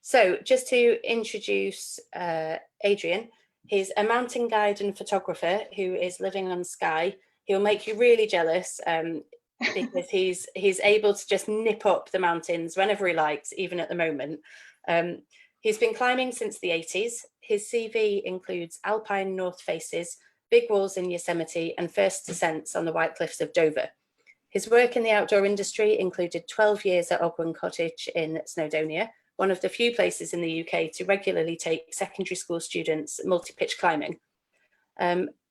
So just to introduce Adrian, he's a mountain guide and photographer who is living on Skye. He'll make you really jealous because he's able to just nip up the mountains whenever he likes, even at the moment. He's been climbing since the 80s. His CV includes alpine north faces, big walls in Yosemite, and first descents on the White Cliffs of Dover. His work in the outdoor industry included 12 years at Ogwen Cottage in Snowdonia, one of the few places in the UK to regularly take secondary school students multi-pitch climbing.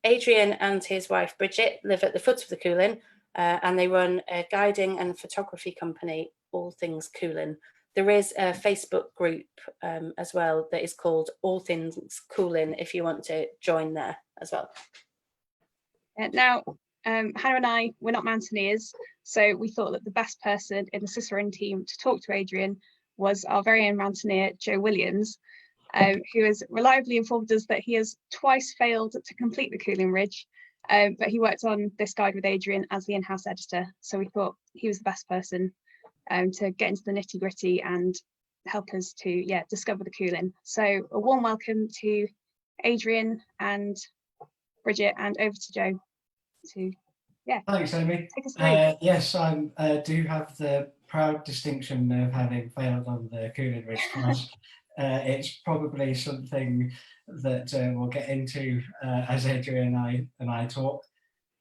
Adrian and his wife Bridget live at the foot of the Cuillin, and they run a guiding and photography company, All Things Cuillin. There is a Facebook group as well that is called All Things Cuillin if you want to join there as well. Now, Hannah and I, we're not mountaineers, so we thought that the best person in the Cicerone team to talk to Adrian was our very own mountaineer, Joe Williams, who has reliably informed us that he has twice failed to complete the Cuillin Ridge, but he worked on this guide with Adrian as the in-house editor, so we thought he was the best person to get into the nitty-gritty and help us to discover the Cuillin. So a warm welcome to Adrian and Bridget, and over to Joe to Thanks, Amy. take us through. Yes, I do have the proud distinction of having failed on the Cuillin Ridge twice. It's probably something that we'll get into as Adrian and I talk.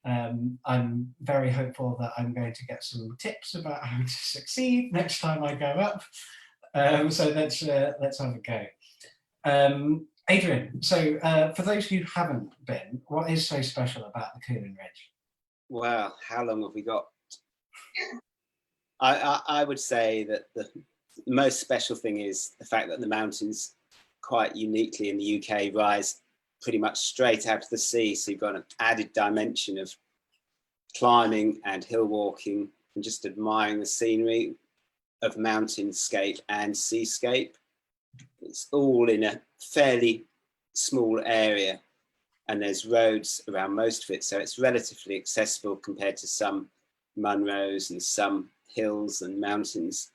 I'm very hopeful that I'm going to get some tips about how to succeed next time I go up. So let's have a go. Adrian, so for those who haven't been, what is so special about the Cuillin Ridge? Well, how long have we got? I would say that the most special thing is the fact that the mountains, quite uniquely in the UK, rise pretty much straight out of the sea. So you've got an added dimension of climbing and hill walking and just admiring the scenery of mountainscape and seascape. It's all in a fairly small area, and there's roads around most of it, so it's relatively accessible compared to some Munros and some hills and mountains.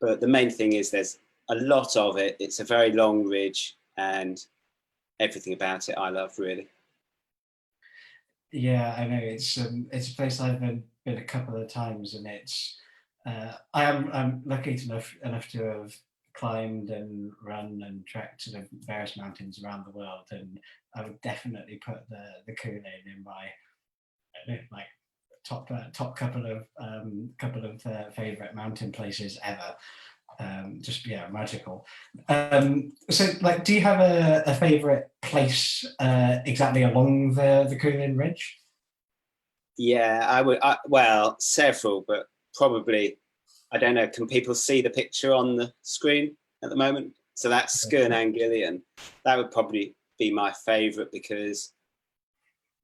But the main thing is there's a lot of it. It's a very long ridge, and everything about it I love, really. Yeah, I know it's a place I've been a couple of times, and it's I'm lucky enough to have climbed and run and trekked sort of various mountains around the world, and I would definitely put the Cuillin in my like top couple of favorite mountain places ever. Just magical. So like, do you have a favorite place exactly along the Cuillin Ridge? Yeah, I would. Well, several, but probably, I don't know, can people see the picture on the screen at the moment? So that's Skye and Cuillin. That would probably be my favourite, because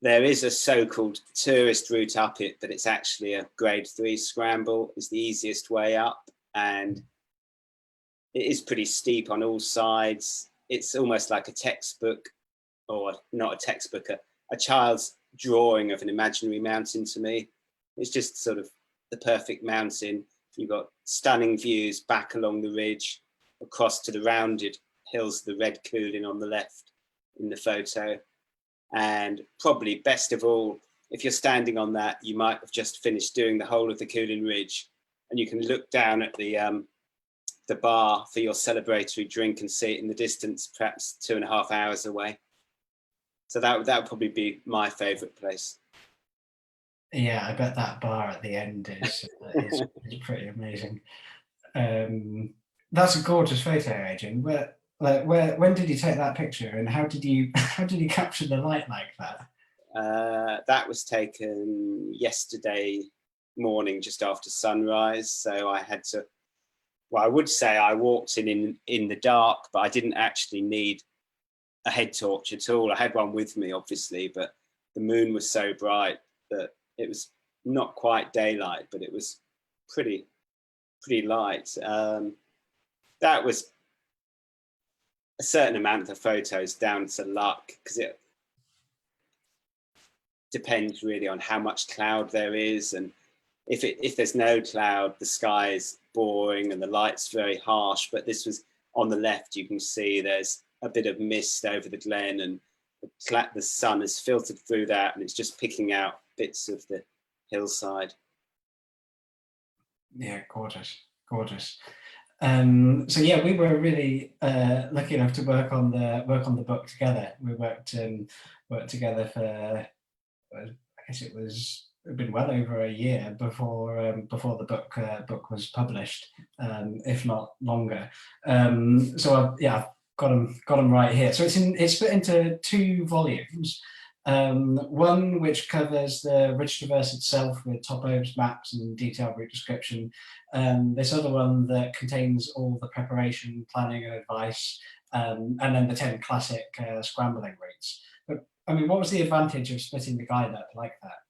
there is a so-called tourist route up it, but it's actually a grade 3 scramble. Is the easiest way up, and it is pretty steep on all sides. It's almost like a textbook, or not a textbook, a child's drawing of an imaginary mountain to me. It's just sort of the perfect mountain. You've got stunning views back along the ridge, across to the rounded hills, the red Cuillin on the left in the photo. And probably best of all, if you're standing on that, you might have just finished doing the whole of the Cuillin Ridge, and you can look down at the bar for your celebratory drink and see it in the distance, perhaps 2.5 hours away. So that would probably be my favourite place. Yeah, I bet that bar at the end is pretty amazing. That's a gorgeous photo, Adrian. When did you take that picture, and how did you capture the light like that? That was taken yesterday morning, just after sunrise. So I had to. Well, I would say I walked in the dark, but I didn't actually need a head torch at all. I had one with me, obviously, but the moon was so bright that it was not quite daylight, but it was pretty light. That was a certain amount of the photos down to luck, because it depends really on how much cloud there is, and if there's no cloud, the sky is boring and the light's very harsh. But this was on the left, you can see there's a bit of mist over the glen, and the sun has filtered through that, and it's just picking out bits of the hillside. Yeah, gorgeous, gorgeous. So yeah, we were really lucky enough to work on the book together. We worked together for, I guess it'd been well over a year before the book was published, if not longer. So I've got them right here. So it's split into 2 volumes. One which covers the ridge traverse itself with topos, maps, and detailed route description. This other one that contains all the preparation, planning, and advice, and then the 10 classic scrambling routes. But I mean, what was the advantage of splitting the guide up like that?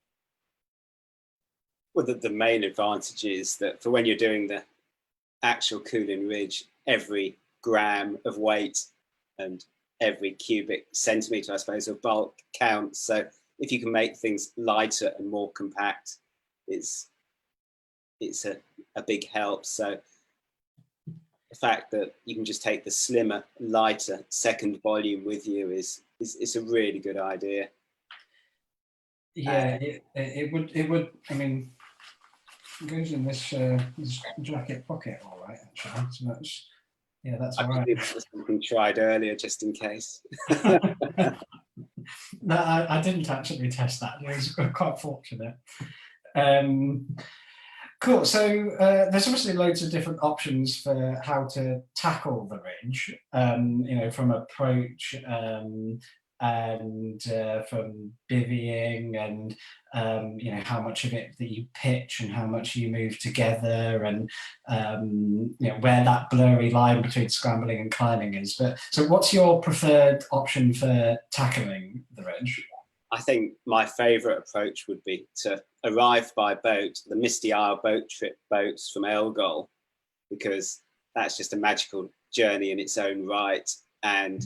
Well, the main advantage is that for when you're doing the actual Cuillin Ridge, every gram of weight and every cubic centimetre, I suppose, of bulk counts. So if you can make things lighter and more compact, it's a big help. So the fact that you can just take the slimmer, lighter second volume with you is a really good idea. Yeah, it would. I mean, it goes in this jacket pocket, all right. Actually, so that's all right. Something tried earlier, just in case. No, I didn't actually test that. It was quite fortunate. Cool. So there's obviously loads of different options for how to tackle the ridge. From approach and from bivvying, and how much of it that you pitch and how much you move together, and where that blurry line between scrambling and climbing is. But so what's your preferred option for tackling the ridge? I think my favourite approach would be to arrive by boat, the Misty Isle boat trip boats from Elgol, because that's just a magical journey in its own right. And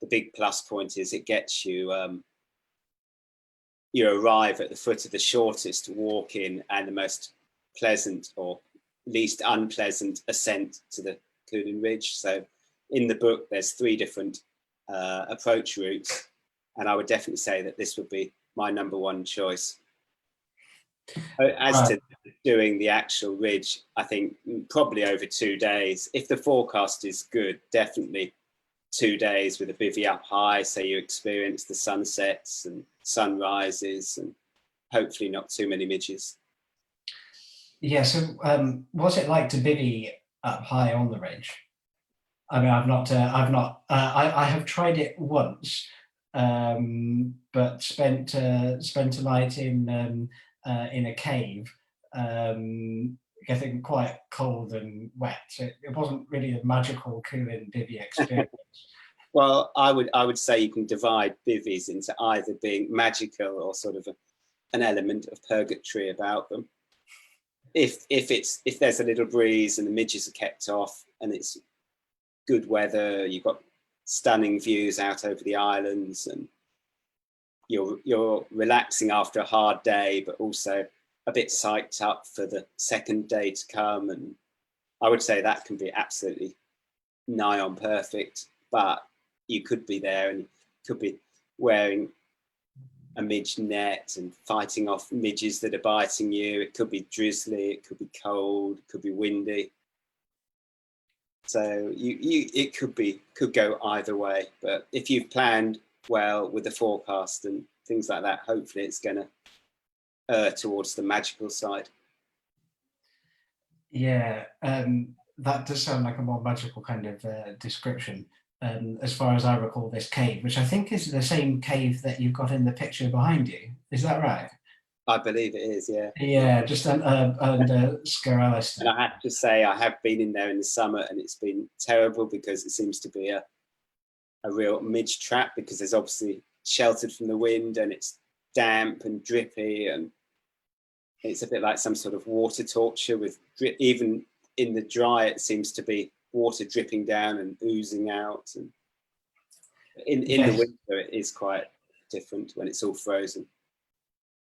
the big plus point is it gets you, you arrive at the foot of the shortest walk in and the most pleasant or least unpleasant ascent to the Cuillin Ridge. So in the book, there's 3 different approach routes, and I would definitely say that this would be my #1 choice. As to doing the actual ridge, I think probably over 2 days. If the forecast is good, definitely 2 days with a bivvy up high, so you experience the sunsets and sunrises, and hopefully not too many midges. Yeah. So, what's it like to bivvy up high on the ridge? I mean, I have tried it once, but spent a night in a cave, getting quite cold and wet. It wasn't really a magical Cuillin bivvy experience. Well, I would say you can divide bivvies into either being magical or sort of an element of purgatory about them. If there's a little breeze and the midges are kept off and it's good weather, you've got stunning views out over the islands, and you're relaxing after a hard day, but also a bit psyched up for the second day to come. And I would say that can be absolutely nigh on perfect. But you could be there and could be wearing a midge net and fighting off midges that are biting you. It could be drizzly, it could be cold, it could be windy. So it could go either way. But if you've planned well with the forecast and things like that, hopefully it's going to err towards the magical side. Yeah, that does sound like a more magical kind of description. As far as I recall, this cave, which I think is the same cave that you've got in the picture behind you. Is that right? I believe it is, yeah. Yeah, just under Skye. And I have to say, I have been in there in the summer, and it's been terrible because it seems to be a real midge trap, because there's obviously sheltered from the wind and it's damp and drippy, and it's a bit like some sort of water torture with even in the dry, it seems to be water dripping down and oozing out. And in the winter, it is quite different when it's all frozen.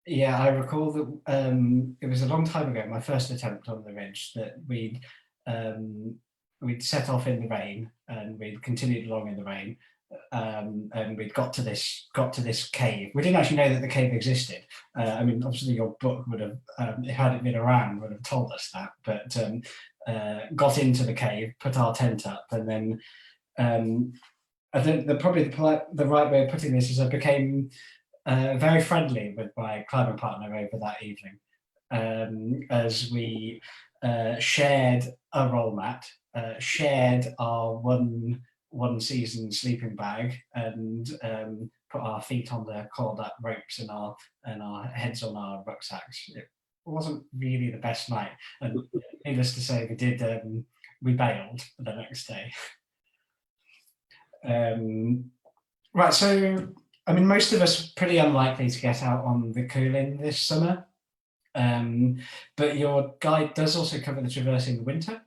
Yeah, I recall that it was a long time ago, my first attempt on the ridge, that we'd we'd set off in the rain, and we'd continued along in the rain, and we'd got to this cave. We didn't actually know that the cave existed. I mean, obviously your book would have, had it been around, would have told us that. But got into the cave, put our tent up, and then I think the right way of putting this is I became very friendly with my climbing partner over that evening, as we shared a roll mat, shared our one season sleeping bag, and put our feet on the coiled up ropes and our heads on our rucksacks. It wasn't really the best night, and needless to say, we bailed the next day. Right, so I mean, most of us are pretty unlikely to get out on the Cuillin this summer, but your guide does also cover the traverse in the winter.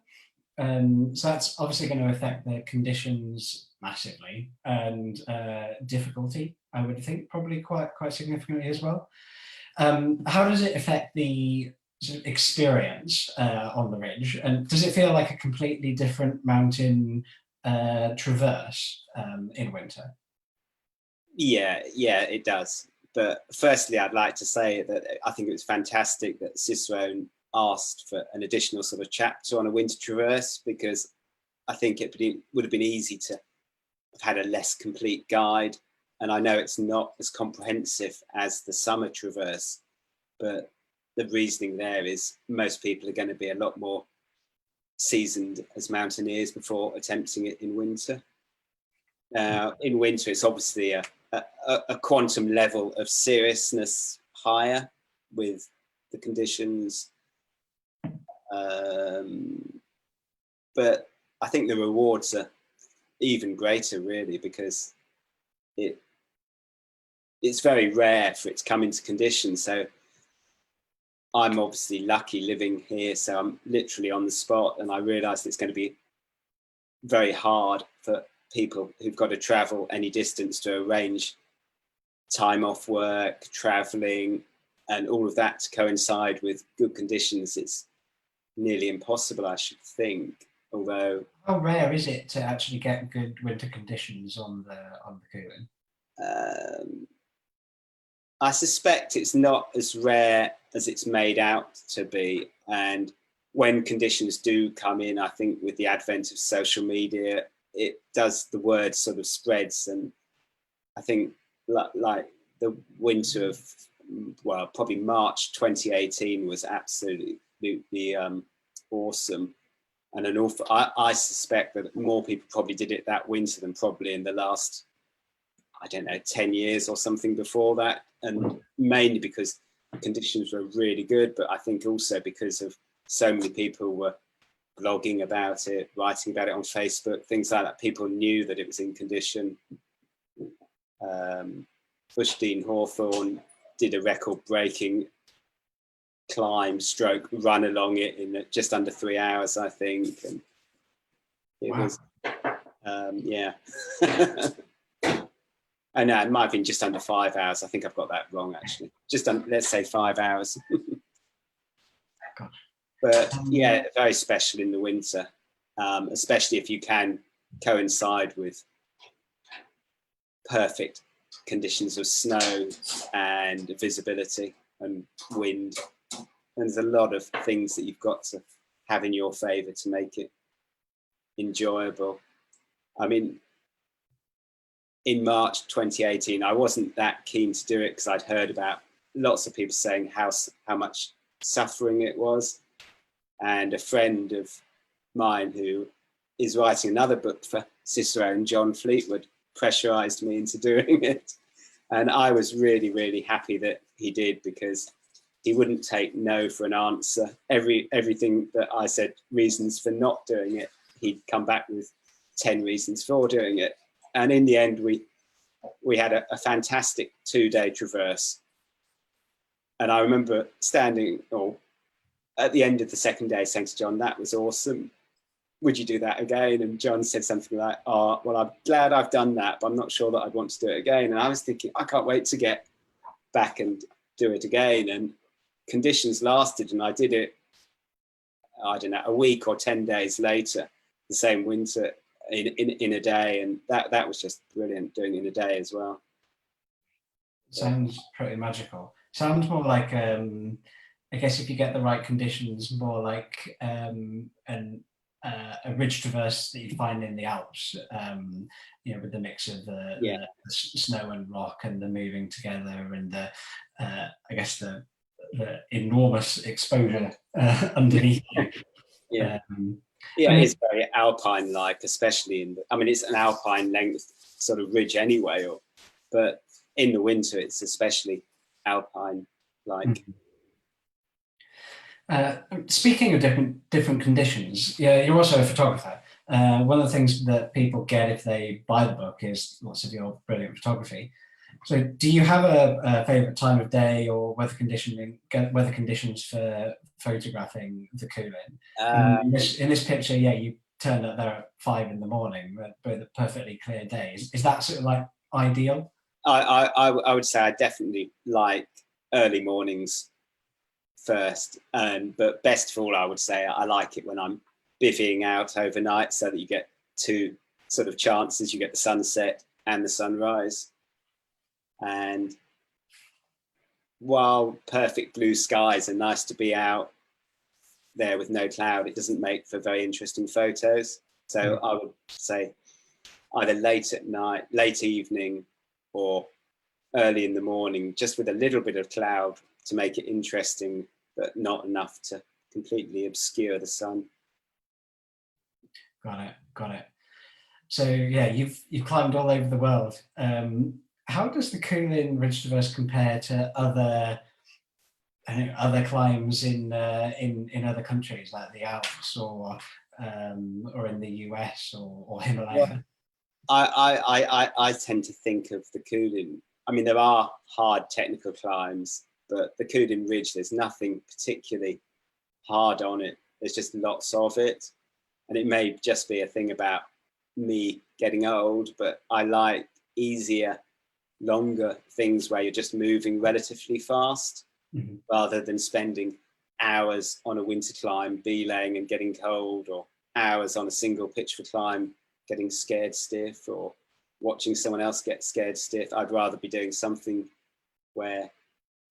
So that's obviously going to affect the conditions massively, and difficulty, I would think, probably quite significantly as well. How does it affect the sort of experience on the ridge, and does it feel like a completely different mountain traverse in winter? Yeah, it does. But firstly, I'd like to say that I think it was fantastic that Cicerone asked for an additional sort of chapter on a winter traverse, because I think it would have been easy to have had a less complete guide. And I know it's not as comprehensive as the summer traverse, but the reasoning there is most people are going to be a lot more seasoned as mountaineers before attempting it in winter. Now, in winter, it's obviously a quantum level of seriousness higher with the conditions. But I think the rewards are even greater, really, because it's very rare for it to come into conditions. So I'm obviously lucky living here, so I'm literally on the spot, and I realise it's going to be very hard for people who've got to travel any distance to arrange time off work, travelling, and all of that to coincide with good conditions. It's nearly impossible, I should think. Although, how rare is it to actually get good winter conditions on the Cuillin? I suspect it's not as rare as it's made out to be. And when conditions do come in, I think with the advent of social media, the word sort of spreads. And I think like the winter of, well, probably March 2018 was absolutely awesome. And I suspect that more people probably did it that winter than probably in the last, I don't know, 10 years or something before that. And mainly because conditions were really good, but I think also because of so many people were blogging about it, writing about it on Facebook, things like that. People knew that it was in condition. Bushdean Hawthorne did a record-breaking climb stroke run along it in just under 3 hours, I think. And it was, yeah. I know, it might have been just under 5 hours. I think I've got that wrong, actually. Just let's say 5 hours. But yeah, very special in the winter, especially if you can coincide with perfect conditions of snow and visibility and wind. And there's a lot of things that you've got to have in your favour to make it enjoyable. I mean, in March 2018, I wasn't that keen to do it because I'd heard about lots of people saying how much suffering it was. And a friend of mine who is writing another book for Cicerone, John Fleetwood, pressurised me into doing it. And I was really, really happy that he did, because he wouldn't take no for an answer. Everything that I said, reasons for not doing it, he'd come back with 10 reasons for doing it. And in the end, we had a fantastic 2-day traverse. And I remember standing at the end of the second day saying to John, that was awesome. Would you do that again? And John said something like, oh, well, I'm glad I've done that, but I'm not sure that I'd want to do it again. And I was thinking, I can't wait to get back and do it again. And conditions lasted, and I did it, I don't know, a week or 10 days later. the same winter in a day, and that was just brilliant, doing it in a day as well. Sounds pretty magical. Sounds more like I guess if you get the right conditions, more like a ridge traverse that you find in the Alps, you know, with the mix of the snow and rock and the moving together and the I guess the enormous exposure underneath you. Yeah. I mean, It's very alpine-like, especially I mean, it's an alpine length sort of ridge anyway, but in the winter, it's especially alpine-like. Speaking of different conditions, yeah, you're also a photographer. One of the things that people get if they buy the book is lots of your brilliant photography. So, do you have a favourite time of day or weather conditions for photographing the Cuillin? In this picture, yeah, you turned up there at 5 in the morning, but a perfectly clear day. Is that sort of like ideal? I would say I definitely like early mornings first, but best of all, I would say I like it when I'm bivvying out overnight, so that you get two sort of chances. You get the sunset and the sunrise. And while perfect blue skies are nice to be out there with no cloud, it doesn't make for very interesting photos. So I would say either late at night, late evening, or early in the morning, just with a little bit of cloud to make it interesting, but not enough to completely obscure the sun. Got it. So yeah, you've climbed all over the world. How does the Cuillin Ridge Traverse compare to other climbs in other countries like the Alps or in the US or Himalaya? I tend to think of the Cuillin. I mean, there are hard technical climbs, but the Cuillin Ridge, there's nothing particularly hard on it. There's just lots of it. And it may just be a thing about me getting old, but I like easier, longer things where you're just moving relatively fast, rather than spending hours on a winter climb belaying and getting cold, or hours on a single pitch for climb getting scared stiff, or watching someone else get scared stiff. I'd rather be doing something where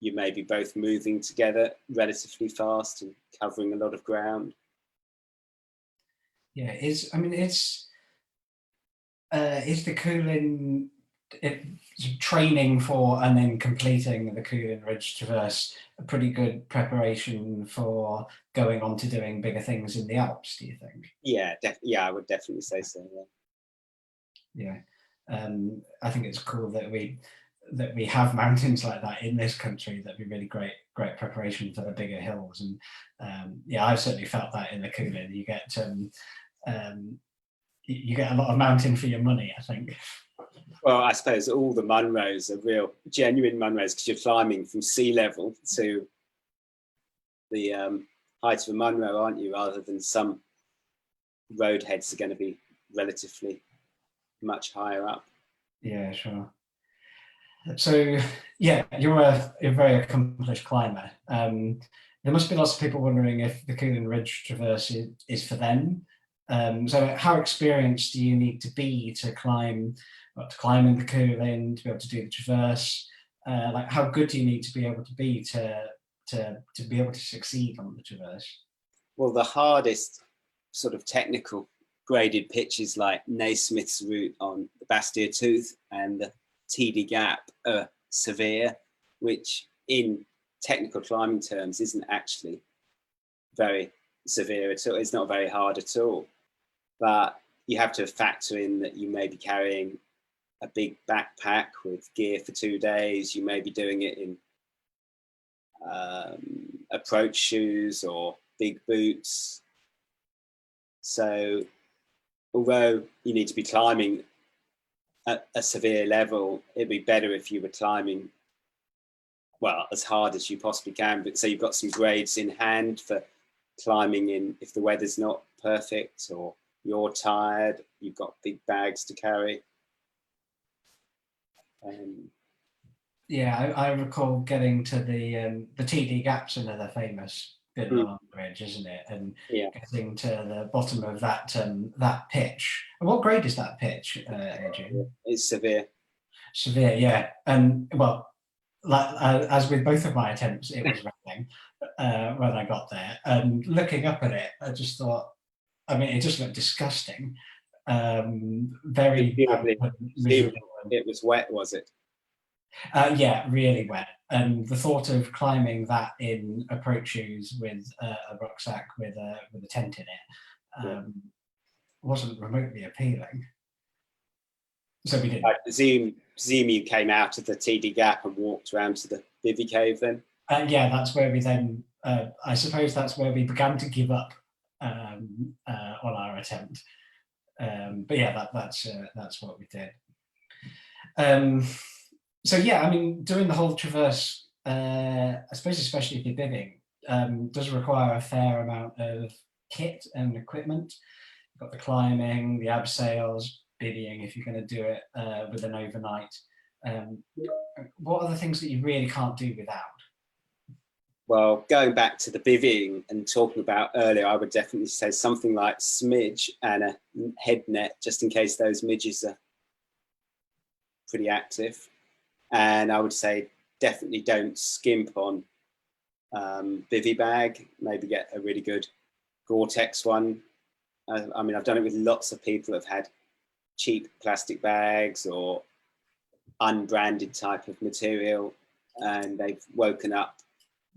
you may be both moving together relatively fast and covering a lot of ground. Yeah, is the Cuillin training for and then completing the Cuillin Ridge Traverse a pretty good preparation for going on to doing bigger things in the Alps, do you think? Yeah, I would definitely say so. Yeah. I think it's cool that we have mountains like that in this country. That'd be really great preparation for the bigger hills. And yeah, I've certainly felt that in the Cuillin. You get a lot of mountain for your money, I think. Well, I suppose all the Munros are real genuine Munros, because you're climbing from sea level to the height of a Munro, aren't you? Rather than some road heads are going to be relatively much higher up. Yeah, sure. So yeah, you're a very accomplished climber. There must be lots of people wondering if the Cuillin Ridge Traverse is for them. So how experienced do you need to be to climb in the Cuillin, to be able to do the traverse? Like, how good do you need to be able to be to be able to succeed on the traverse? Well, the hardest sort of technical graded pitches like Naismith's route on the Bastille Tooth and the TD Gap are severe, which in technical climbing terms isn't actually very severe at all. It's not very hard at all. But you have to factor in that you may be carrying a big backpack with gear for 2 days. You may be doing it in approach shoes or big boots. So although you need to be climbing at a severe level, it'd be better if you were climbing, well, as hard as you possibly can. But so you've got some grades in hand for climbing in if the weather's not perfect or you're tired, you've got big bags to carry. Yeah, I recall getting to the TD Gap's another famous bit Mm. along the ridge, isn't it? And Yeah. getting to the bottom of that pitch. And what grade is that pitch, Adrian? It's severe. Severe, yeah. And well, like, as with both of my attempts, it was raining when I got there. And looking up at it, I just thought, I mean, it just looked disgusting. Very miserable. It was wet, was it? Yeah, really wet. And the thought of climbing that in approach shoes with a rucksack with a tent in it wasn't remotely appealing. So we didn't. I presume you came out of the TD Gap and walked around to the Bivy Cave then? Yeah, that's where we then, I suppose that's where we began to give up on our attempt. But yeah, that's what we did. So yeah, I mean, doing the whole traverse, I suppose especially if you're bibbing, does require a fair amount of kit and equipment. You've got the climbing, the abseils, bivvying if you're going to do it with an overnight. What are the things that you really can't do without? Well, going back to the bivvying and talking about earlier, I would definitely say something like smidge and a head net, just in case those midges are pretty active. And I would say definitely don't skimp on bivvy bag. Maybe get a really good Gore-Tex one. I mean, I've done it with lots of people who've had cheap plastic bags or unbranded type of material, and they've woken up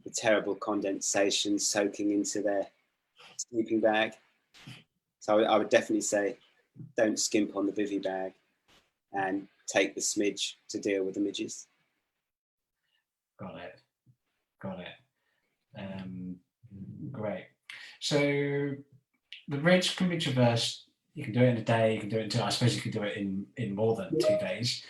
with terrible condensation soaking into their sleeping bag. So I would definitely say don't skimp on the bivvy bag and take the smidge to deal with the midges. Got it. Great. So the ridge can be traversed. You can do it in a day. You can do it in 2. I suppose you could do it in more than 2 days.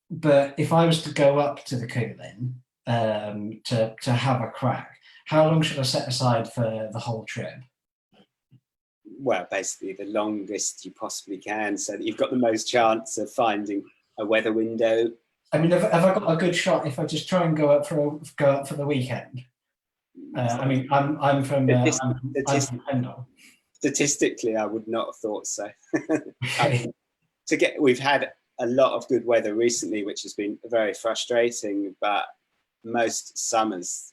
But if I was to go up to the Cuillin to have a crack, how long should I set aside for the whole trip? Well, basically the longest you possibly can, so that you've got the most chance of finding a weather window. I mean, have I got a good shot if I just try and go up for the weekend? I mean, I'm from Trendall. Statistically, I would not have thought so. Okay. We've had a lot of good weather recently, which has been very frustrating. But most summers,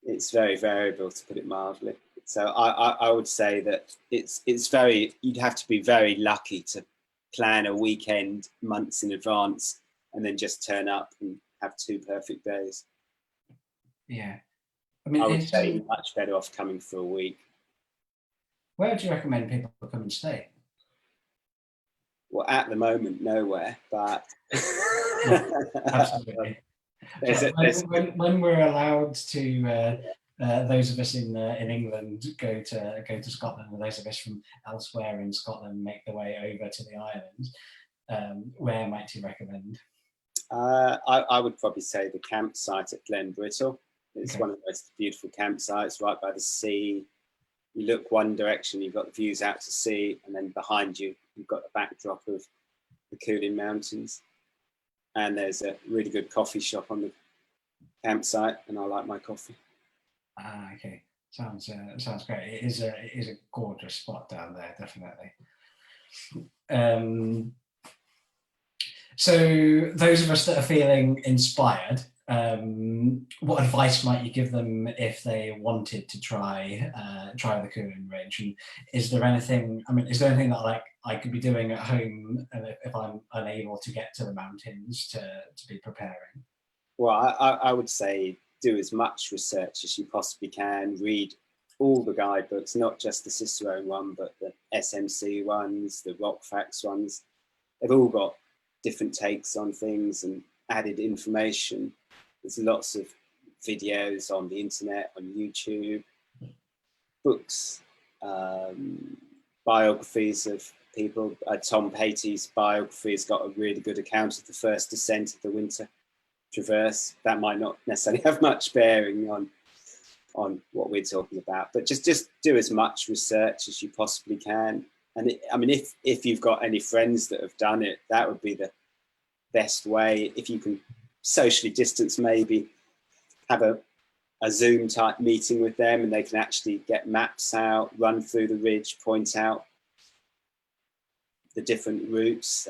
it's very variable, to put it mildly. So I would say that you'd have to be very lucky to plan a weekend months in advance and then just turn up and have 2 perfect days. Yeah. I mean, I would say you're much better off coming for a week. Where would you recommend people come and stay? Well, at the moment, nowhere, but Absolutely. When we're allowed to, those of us in England go to Scotland, and those of us from elsewhere in Scotland make the way over to the islands, where might you recommend? I would probably say the campsite at Glen Brittle. It's Okay. one of the most beautiful campsites, right by the sea. You look one direction, you've got the views out to sea, and then behind you, you've got the backdrop of the Cuillin Mountains. And there's a really good coffee shop on the campsite, and I like my coffee. Ah, okay. Sounds great. It is a gorgeous spot down there, definitely. So those of us that are feeling inspired, what advice might you give them if they wanted to try the Cuillin Ridge? And is there anything that I could be doing at home if I'm unable to get to the mountains to be preparing? Well, I would say do as much research as you possibly can. Read all the guidebooks, not just the Cicerone one, but the SMC ones, the Rock Facts ones. They've all got different takes on things and added information. There's lots of videos on the internet, on YouTube, books, biographies of people. Tom Patey's biography has got a really good account of the first descent of the winter traverse. That might not necessarily have much bearing on what we're talking about, but just do as much research as you possibly can. And I mean, if you've got any friends that have done it, that would be the best way. If you can socially distance, maybe have a Zoom type meeting with them, and they can actually get maps out, run through the ridge, point out the different routes,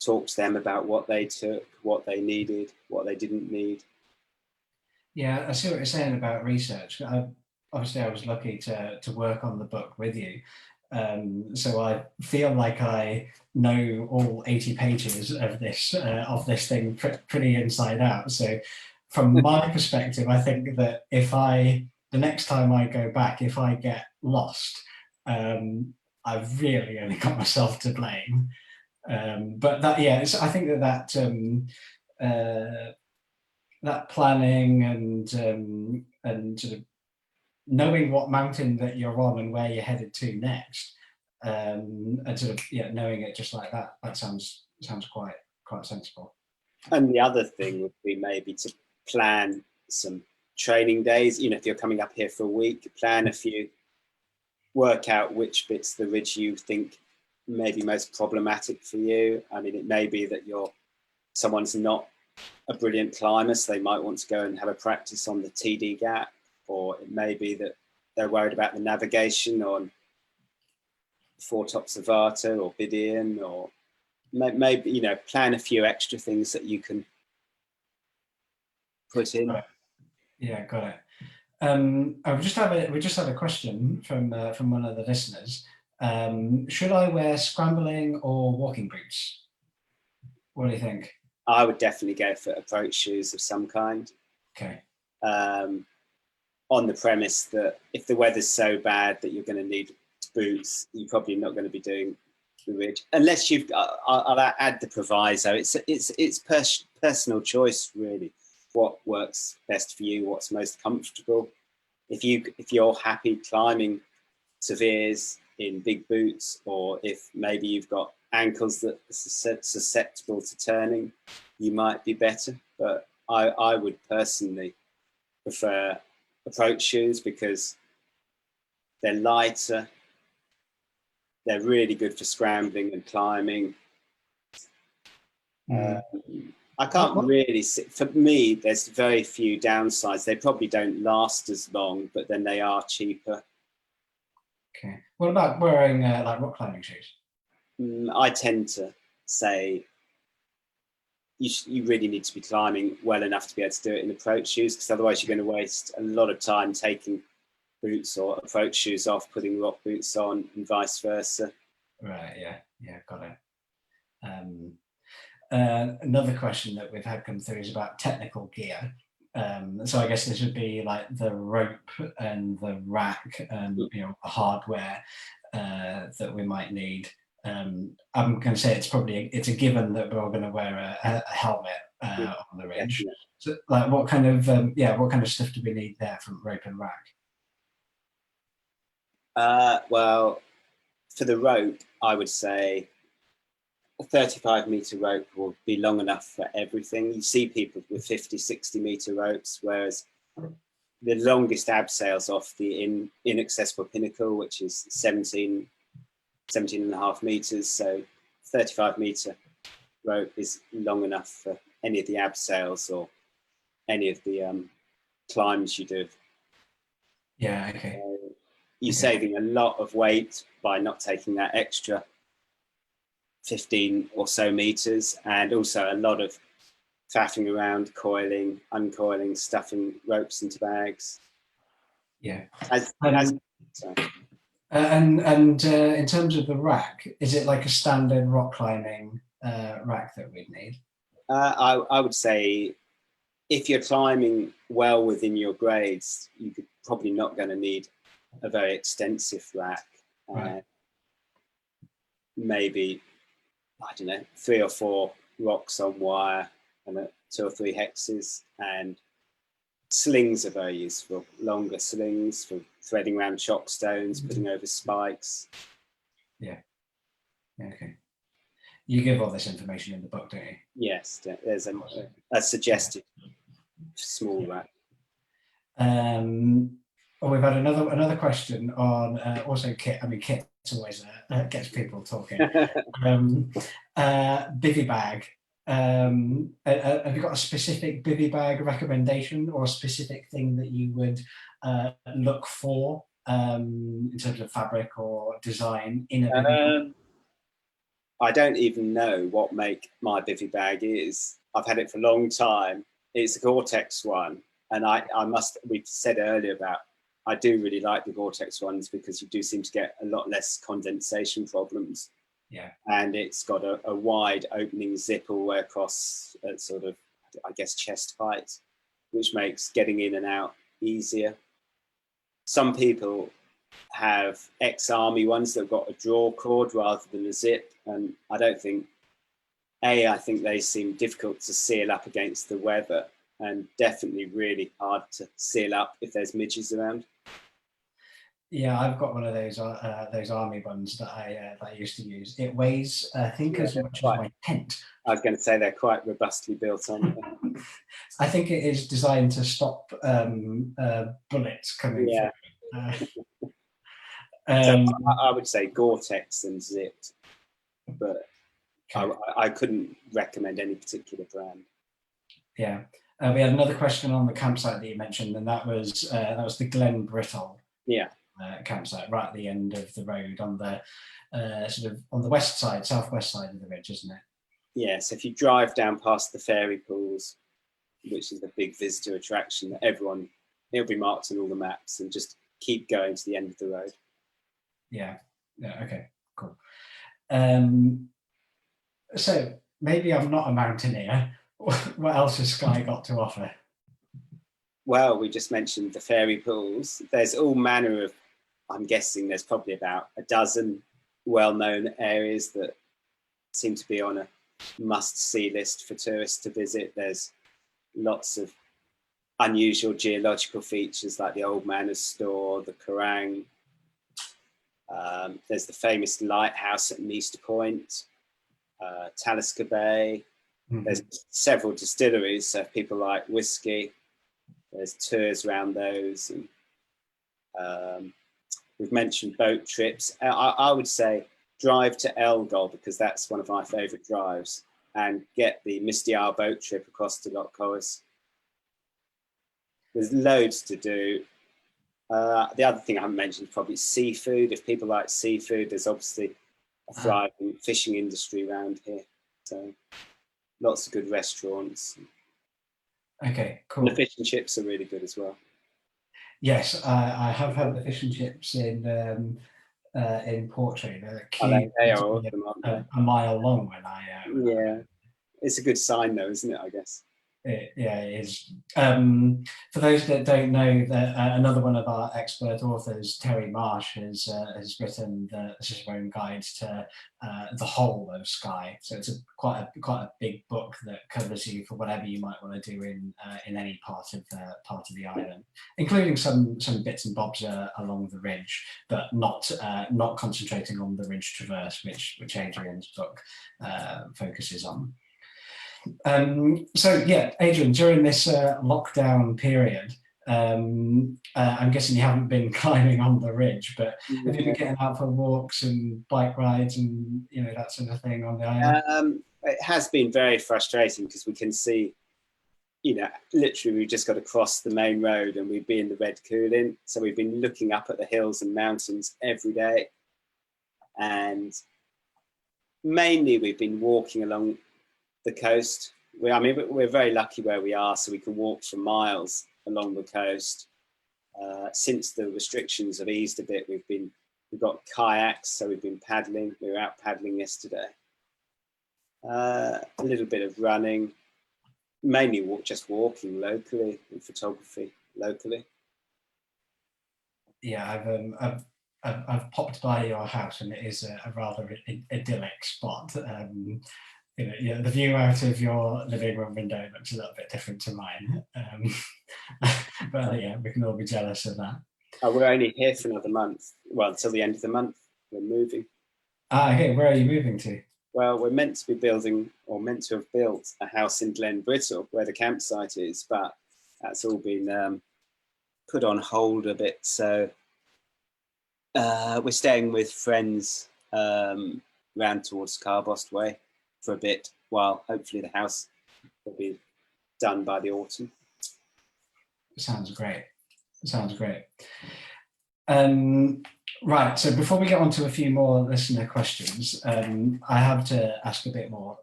talk to them about what they took, what they needed, what they didn't need. Yeah, I see what you're saying about research. Obviously, I was lucky to work on the book with you. So I feel like I know all 80 pages of this thing pretty inside out. So from my perspective, I think that the next time I go back, if I get lost, I've really only got myself to blame. But that, yeah, I think that planning and sort of knowing what mountain that you're on and where you're headed to next, and sort of knowing it just like that sounds quite sensible. And the other thing would be maybe to plan some training days. If you're coming up here for a week, plan a few, work out which bits of the ridge you think may be most problematic for you. I mean, it may be that someone's not a brilliant climber, so they might want to go and have a practice on the TD gap, or it may be that they're worried about the navigation on Four Tops of Varta or Bidian, or maybe plan a few extra things that you can put in. Right. Yeah, got it. We just had a question from one of the listeners. Should I wear scrambling or walking boots? What do you think? I would definitely go for approach shoes of some kind. Okay. On the premise that if the weather's so bad that you're going to need boots, you're probably not going to be doing the ridge, unless you've. I'll add the proviso. It's personal choice, really. What works best for you? What's most comfortable? If you're happy climbing severes in big boots, or if maybe you've got ankles that are susceptible to turning, you might be better. But I would personally prefer approach shoes because they're lighter, they're really good for scrambling and climbing. I can't really see, for me, there's very few downsides. They probably don't last as long, but then they are cheaper. Okay. What about wearing like rock climbing shoes? I tend to say you really need to be climbing well enough to be able to do it in approach shoes, because otherwise you're going to waste a lot of time taking boots or approach shoes off, putting rock boots on, and vice versa. Right. Yeah. Got it. Another question that we've had come through is about technical gear. So I guess this would be like the rope and the rack and the hardware that we might need. I'm going to say it's a given that we're all going to wear a helmet on the ridge. Yeah. So, like, what kind of stuff do we need there from rope and rack? Well, for the rope, I would say a 35-meter rope will be long enough for everything. You see people with 50, 60-meter ropes, whereas the longest abseil's off the inaccessible pinnacle, which is 17 and a half meters. So 35-meter rope is long enough for any of the abseils or any of the climbs you do. Yeah, okay. You're saving a lot of weight by not taking that extra 15 or so meters, and also a lot of faffing around, coiling, uncoiling, stuffing ropes into bags. Yeah. And in terms of the rack, is it like a standard rock climbing rack that we'd need? I would say if you're climbing well within your grades, you're probably not going to need a very extensive rack. Right. Maybe, I don't know, 3 or 4 rocks on wire and 2 or 3 hexes, and slings are very useful. Longer slings for threading around chock stones, putting over spikes. Yeah. Okay. You give all this information in the book, don't you? Yes, there's a suggested small rack. We've had another question on also kit. I mean, kit's always gets people talking. Bivy bag. have you got a specific bivy bag recommendation or a specific thing that you would look for in terms of fabric or design in a bivy bag? I don't even know what make my bivy bag is. I've had it for a long time. It's a Gore-Tex one, and we've said earlier about, I do really like the Gore-Tex ones because you do seem to get a lot less condensation problems. Yeah. And it's got a wide opening zip all the way across at sort of, I guess, chest height, which makes getting in and out easier. Some people have ex-army ones that have got a draw cord rather than a zip, and I don't think, I think they seem difficult to seal up against the weather, and definitely really hard to seal up if there's midges around. Yeah, I've got one of those army ones that I used to use. It weighs, I think, as much as my tent. I was going to say they're quite robustly built on. I think it is designed to stop bullets coming through. So I would say Gore-Tex and zipped, but okay. I couldn't recommend any particular brand. Yeah, we had another question on the campsite that you mentioned, and that was the Glen Brittle. Yeah. Campsite right at the end of the road on the sort of on the west side, southwest side of the ridge, isn't it? Yeah, so if you drive down past the fairy pools, which is the big visitor attraction that it'll be marked on all the maps, and just keep going to the end of the road. Yeah, okay, cool. So maybe I'm not a mountaineer. What else has Skye got to offer? Well, we just mentioned the fairy pools. There's all manner of, I'm guessing there's probably about a dozen well-known areas that seem to be on a must-see list for tourists to visit. There's lots of unusual geological features like the Old Manors Store, the Kerrang. There's the famous lighthouse at Meester Point, Talisker Bay. Mm-hmm. There's several distilleries, so if people like whiskey, there's tours around those. And we've mentioned boat trips. I would say drive to Elgol, because that's one of my favourite drives, and get the Misty Isle boat trip across to Loch Corris. There's loads to do. The other thing I haven't mentioned is probably seafood. If people like seafood, there's obviously a thriving fishing industry around here. So lots of good restaurants. Okay, cool. And the fish and chips are really good as well. Yes, I have had the fish and chips in Portray. They are awesome, aren't they? A mile long when I. Yeah, it's a good sign though, isn't it? I guess. It is. For those that don't know, that another one of our expert authors, Terry Marsh, has written the Cicerone guide to the whole of Skye. So it's quite a big book that covers you for whatever you might want to do in any part of the island, including some bits and bobs along the ridge, but not concentrating on the ridge traverse, which Adrian's book focuses on. So yeah, Adrian, during this lockdown period, I'm guessing you haven't been climbing on the ridge, but have you been getting out for walks and bike rides and that sort of thing on the island? It has been very frustrating because we can see, literally we've just got to cross the main road and we'd be in the Red Cuillin. So we've been looking up at the hills and mountains every day, and mainly we've been walking along the coast. We're very lucky where we are, so we can walk for miles along the coast. Since the restrictions have eased a bit, we've got kayaks, so we've been paddling. We were out paddling yesterday. A little bit of running, mainly just walking locally, and photography locally. Yeah, I've popped by your house, and it is a rather idyllic spot. The view out of your living room window looks a little bit different to mine. But yeah, we can all be jealous of that. We're only here for another month. Well, until the end of the month, we're moving. Okay, where are you moving to? Well, we're meant to be building, or meant to have built, a house in Glen Brittle, where the campsite is, but that's all been put on hold a bit. So we're staying with friends round towards Carbost Way for a bit, while hopefully the house will be done by the autumn. Sounds great. Sounds great. Right, so before we get on to a few more listener questions, I have to ask a bit more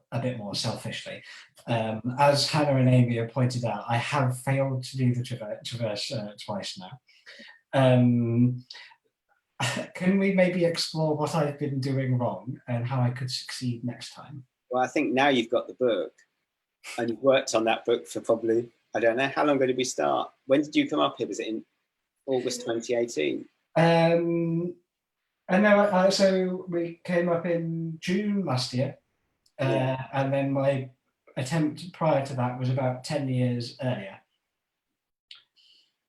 selfishly. As Hannah and Amy have pointed out, I have failed to do the traverse twice now. Can we maybe explore what I've been doing wrong and how I could succeed next time? Well, I think now you've got the book, and you've worked on that book for probably, I don't know, how long ago did we start? When did you come up here? Was it in August 2018? I know, so we came up in June last year, and then my attempt prior to that was about 10 years earlier.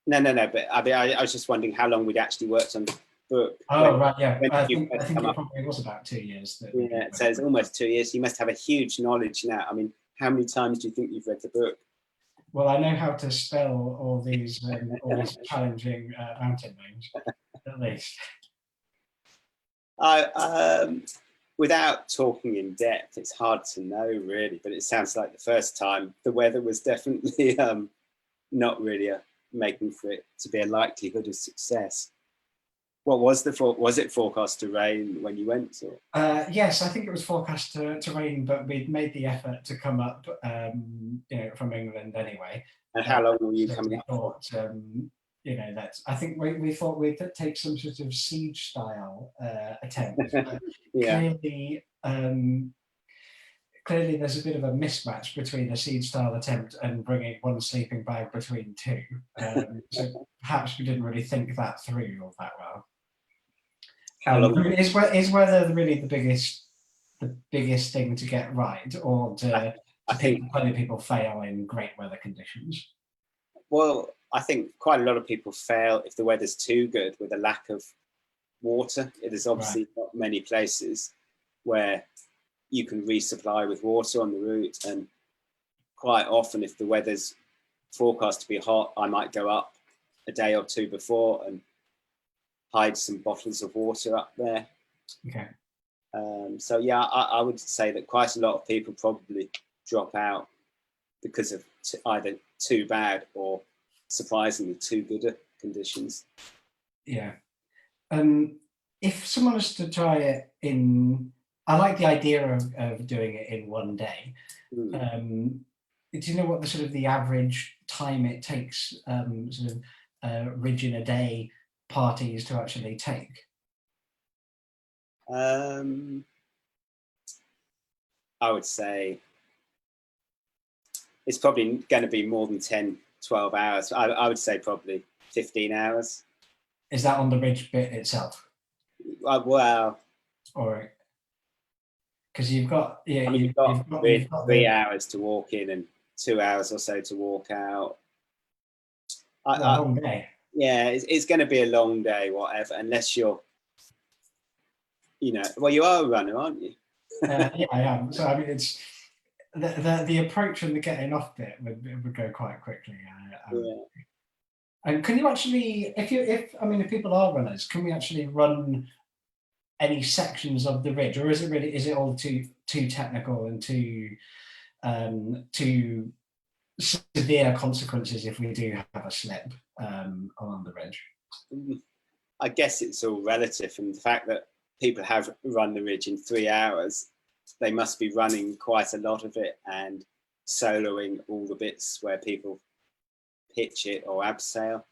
No, but I was just wondering how long we'd actually worked on the book. Right, yeah. I think it probably was about 2 years. Yeah, so it's almost 2 years. You must have a huge knowledge now. I mean, how many times do you think you've read the book? Well, I know how to spell all these challenging mountain names, at least. Without talking in depth, it's hard to know really, but it sounds like the first time the weather was definitely not really making for it to be a likelihood of success. What was was it forecast to rain when you went? Or? Yes, I think it was forecast to rain, but we'd made the effort to come up, from England anyway. And how long were you coming up for? I think we thought we'd take some sort of siege style attempt. Yeah. Clearly, there's a bit of a mismatch between a siege style attempt and bringing one sleeping bag between two. So perhaps we didn't really think that through all that well. How long is weather really the biggest thing to get right, or I think plenty of people fail in great weather conditions? Well, I think quite a lot of people fail if the weather's too good with a lack of water. It is obviously not many places where you can resupply with water on the route, and quite often if the weather's forecast to be hot, I might go up a day or two before and hide some bottles of water up there. Okay. So yeah, I would say that quite a lot of people probably drop out because of either too bad or surprisingly too good conditions. Yeah. If someone was to try it I like the idea of doing it in one day. Do you know what the average time it takes ridge in a day parties to actually take? I would say it's probably going to be more than 10, 12 hours. I would say probably 15 hours. Is that on the ridge bit itself? Well, or because you've got you've got 3 hours to walk in and 2 hours or so to walk out. A long day. Yeah, it's going to be a long day, whatever, unless you're, well, you are a runner, aren't you? Yeah, I am. So I mean, it's the approach and the getting off bit would go quite quickly. And can you actually, if people are runners, can we actually run any sections of the ridge, or is it all too technical and too severe consequences if we do have a slip along the ridge? I guess it's all relative, and the fact that people have run the ridge in 3 hours, they must be running quite a lot of it and soloing all the bits where people pitch it or abseil.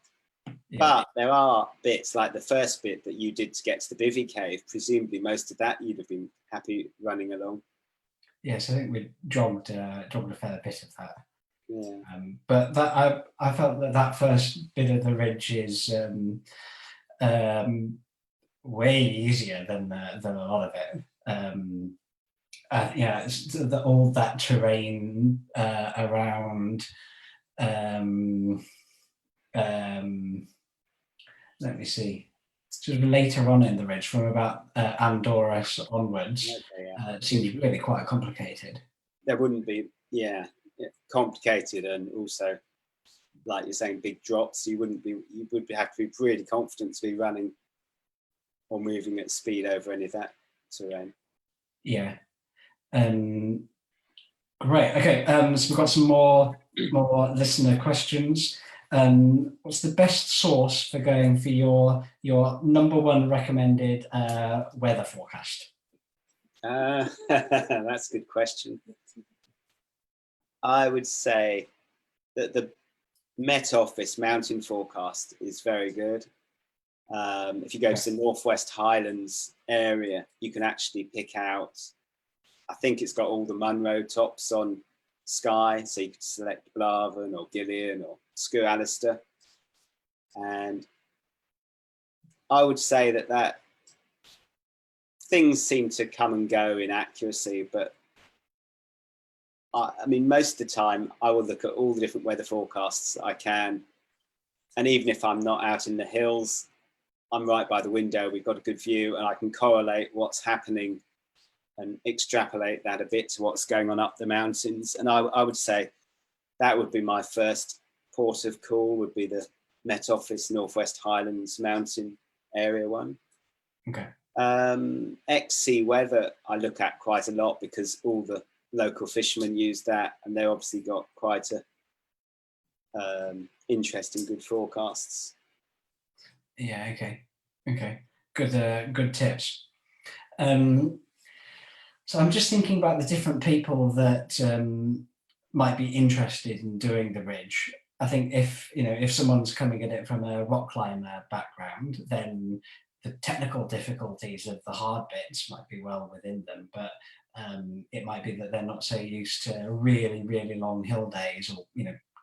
Yeah. But there are bits like the first bit that you did to get to the bivvy cave. Presumably most of that you'd have been happy running along. Yes, I think we jogged a fair bit of that. Yeah. But that I felt that first bit of the ridge is way easier than a lot of it. It's all that terrain around. Let me see. Sort of later on in the ridge, from about Andorras onwards, it seems really quite complicated. There wouldn't be, complicated, and also, like you're saying, big drops. You would have to be really confident to be running or moving at speed over any of that terrain. Yeah. Great. Okay. So we've got some more listener questions. What's the best source for going for your number one recommended weather forecast? That's a good question. I would say that the Met Office mountain forecast is very good. If you go to the Northwest Highlands area, you can actually pick out, I think it's got all the Munro tops on Skye, so you could select Blavan or Cuillin or Skye. And I would say that things seem to come and go in accuracy, but I mean, most of the time I will look at all the different weather forecasts that I can. And even if I'm not out in the hills, I'm right by the window, we've got a good view, and I can correlate what's happening and extrapolate that a bit to what's going on up the mountains. And I would say that would be my first port of call, would be the Met Office Northwest Highlands mountain area one. Okay. XC weather I look at quite a lot because all the local fishermen use that, and they've obviously got quite a interesting, good forecasts. Yeah. Okay. Good tips. So I'm just thinking about the different people that might be interested in doing the ridge. I think if someone's coming at it from a rock climber background, then the technical difficulties of the hard bits might be well within them, but it might be that they're not so used to really, really long hill days, or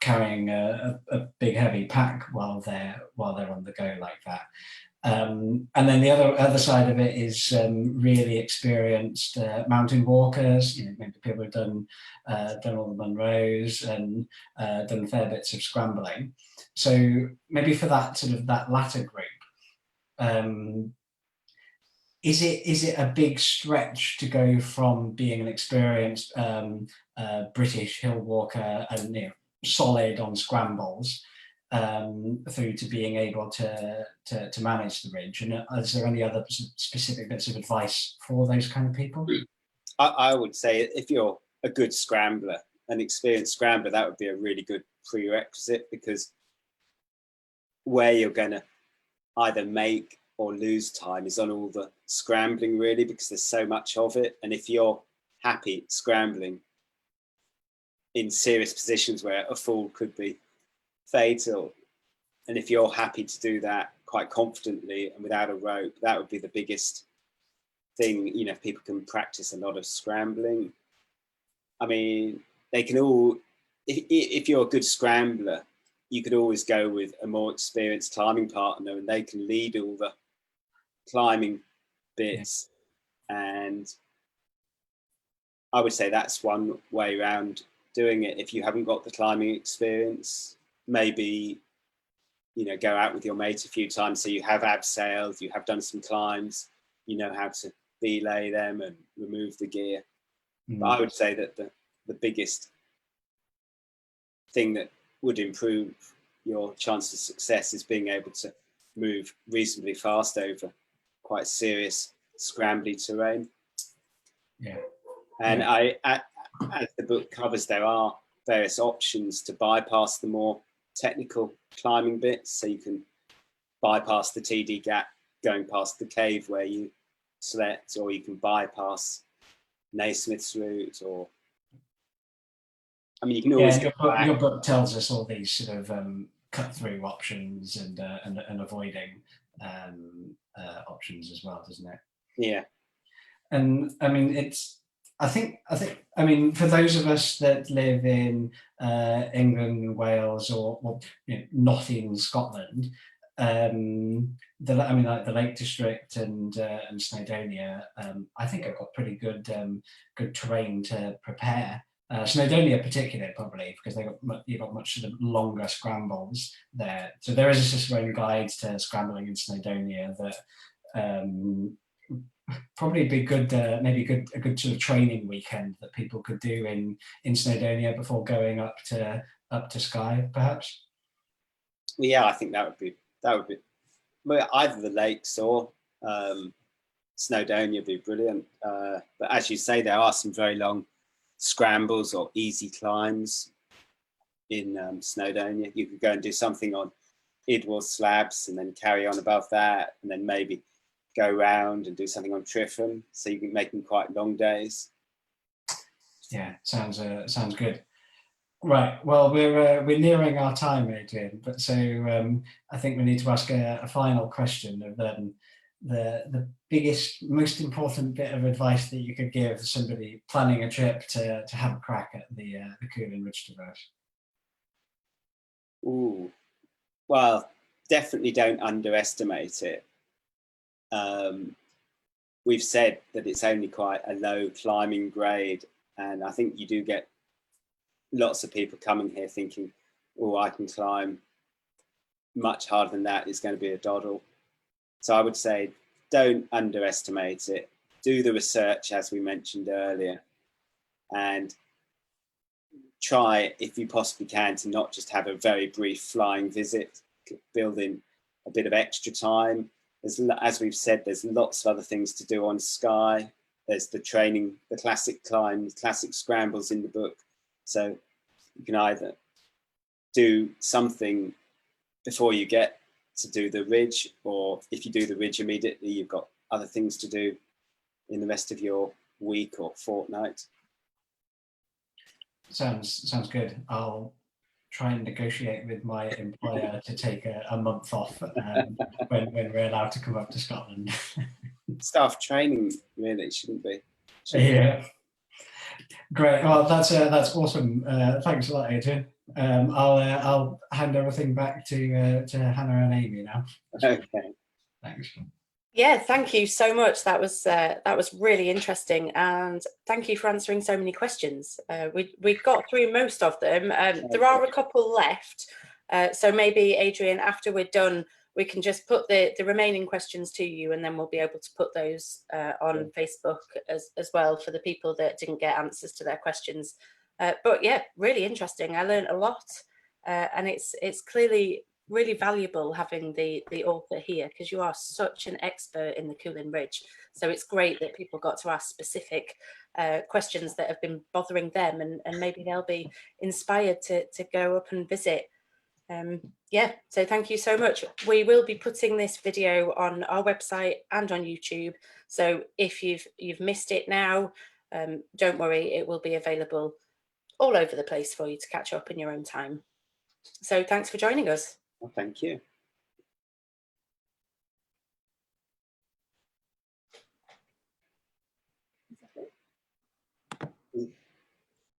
carrying a big heavy pack while they're on the go like that. And then the other side of it is really experienced mountain walkers. Maybe people who've done all the Munros and done fair bits of scrambling. So maybe for that latter group, is it a big stretch to go from being an experienced British hill walker and solid on scrambles through to being able to manage the ridge? And is there any other specific bits of advice for those kind of people? I would say if you're a good scrambler, an experienced scrambler, that would be a really good prerequisite, because where you're going to either make or lose time is on all the scrambling, really, because there's so much of it. And if you're happy scrambling in serious positions where a fall could be fatal, and if you're happy to do that quite confidently and without a rope, that would be the biggest thing. If people can practice a lot of scrambling, I mean, they can all, if you're a good scrambler, you could always go with a more experienced climbing partner, and they can lead all the climbing bits. And I would say that's one way around doing it. If you haven't got the climbing experience, maybe go out with your mate a few times, so you have abseiled, you have done some climbs, you know how to belay them and remove the gear. But I would say that the biggest thing that would improve your chance of success is being able to move reasonably fast over quite serious scrambly terrain. And as the book covers, there are various options to bypass the more technical climbing bits. So you can bypass the TD gap going past the cave where you slept, or you can bypass Naismith's route, or you can always. Your book tells us all these sort of cut through options and avoiding options as well, doesn't it? Yeah. And I mean, I think for those of us that live in England and Wales, or not in Scotland, like the Lake District and Snowdonia, I think I've got pretty good terrain to prepare. Snowdonia particularly, probably because you've got much sort of longer scrambles there. So there is a Cicerone guide to scrambling in Snowdonia that probably be good, maybe a good sort of training weekend that people could do in Snowdonia before going up to Skye, perhaps. Yeah, I think that would be well, either the lakes or Snowdonia would be brilliant. But as you say, there are some very long scrambles or easy climbs in Snowdonia. You could go and do something on Idwal slabs and then carry on above that, and then maybe go round and do something on Tryfan. So you can make them quite long days. Yeah, sounds good. Right. Well, we're nearing our time, Adrian. But so I think we need to ask a final question of the biggest, most important bit of advice that you could give somebody planning a trip to have a crack at the Cuillin Ridge Traverse. Ooh, well, definitely don't underestimate it. We've said that it's only quite a low climbing grade, and I think you do get lots of people coming here thinking, oh, I can climb much harder than that, it's going to be a doddle. So I would say don't underestimate it. Do the research, as we mentioned earlier, and try, if you possibly can, to not just have a very brief flying visit. Build in a bit of extra time. As we've said, there's lots of other things to do on Skye. There's the training, the classic climbs, classic scrambles in the book. So you can either do something before you get to do the ridge, or if you do the ridge immediately, you've got other things to do in the rest of your week or fortnight. Sounds good. I'll try and negotiate with my employer to take a month off when we're allowed to come up to Scotland. Staff training really shouldn't be. Yeah. Great. Well, that's awesome. Thanks a lot, Adrian. I'll hand everything back to Hannah and Amy now. Okay. Thanks. Yeah, thank you so much. That was really interesting, and thank you for answering so many questions. We got through most of them. There are a couple left, so maybe Adrian, after we're done, we can just put the remaining questions to you, and then we'll be able to put those on Facebook as well for the people that didn't get answers to their questions. But yeah, really interesting. I learned a lot, and it's clearly really valuable having the author here, because you are such an expert in the Cuillin Ridge. So it's great that people got to ask specific questions that have been bothering them, and maybe they'll be inspired to go up and visit. Yeah, so thank you so much. We will be putting this video on our website and on YouTube. So if you've missed it now, don't worry, it will be available all over the place for you to catch up in your own time. So thanks for joining us. Well, thank you.